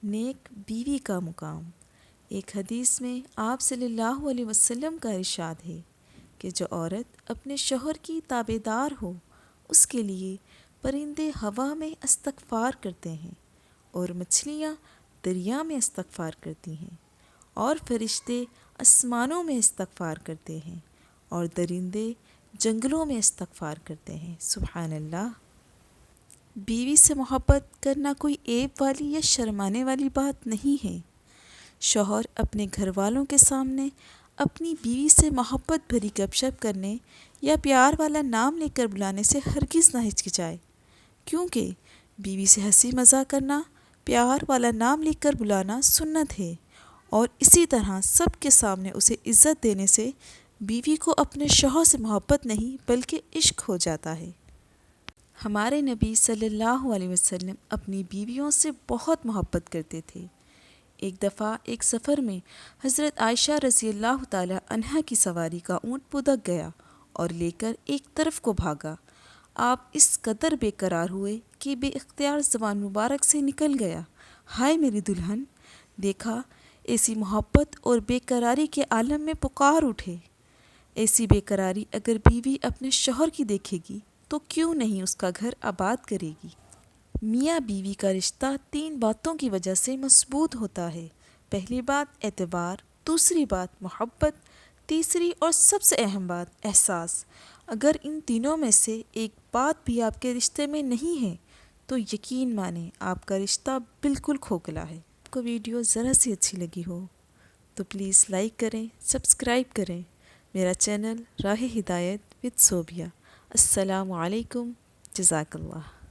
نیک بیوی کا مقام۔ ایک حدیث میں آپ صلی اللہ علیہ وسلم کا ارشاد ہے کہ جو عورت اپنے شوہر کی تابع دار ہو اس کے لیے پرندے ہوا میں استغفار کرتے ہیں اور مچھلیاں دریا میں استغفار کرتی ہیں اور فرشتے آسمانوں میں استغفار کرتے ہیں اور درندے جنگلوں میں استغفار کرتے ہیں۔ سبحان اللہ۔ بیوی سے محبت کرنا کوئی عیب والی یا شرمانے والی بات نہیں ہے۔ شوہر اپنے گھر والوں کے سامنے اپنی بیوی سے محبت بھری گپ شپ کرنے یا پیار والا نام لے کر بلانے سے ہرگز نہ ہچکچائے، کیونکہ بیوی سے ہنسی مذاق کرنا، پیار والا نام لے کر بلانا سنت ہے، اور اسی طرح سب کے سامنے اسے عزت دینے سے بیوی کو اپنے شوہر سے محبت نہیں بلکہ عشق ہو جاتا ہے۔ ہمارے نبی صلی اللہ علیہ وسلم اپنی بیویوں سے بہت محبت کرتے تھے۔ ایک دفعہ ایک سفر میں حضرت عائشہ رضی اللہ تعالی عنہا کی سواری کا اونٹ پودک گیا اور لے کر ایک طرف کو بھاگا۔ آپ اس قدر بے قرار ہوئے کہ بے اختیار زبان مبارک سے نکل گیا، ہائے میری دلہن! دیکھا ایسی محبت اور بے قراری کے عالم میں پکار اٹھے۔ ایسی بے قراری اگر بیوی اپنے شوہر کی دیکھے گی تو کیوں نہیں اس کا گھر آباد کرے گی۔ میاں بیوی کا رشتہ 3 باتوں کی وجہ سے مضبوط ہوتا ہے۔ پہلی بات اعتبار، دوسری بات محبت، تیسری اور سب سے اہم بات احساس۔ اگر ان تینوں میں سے ایک بات بھی آپ کے رشتے میں نہیں ہے تو یقین مانیں آپ کا رشتہ بالکل کھوکھلا ہے۔ آپ کو ویڈیو ذرا سی اچھی لگی ہو تو پلیز لائک کریں، سبسکرائب کریں میرا چینل راہ ہدایت وتھ صوبیہ۔ السلام علیکم، جزاک اللہ۔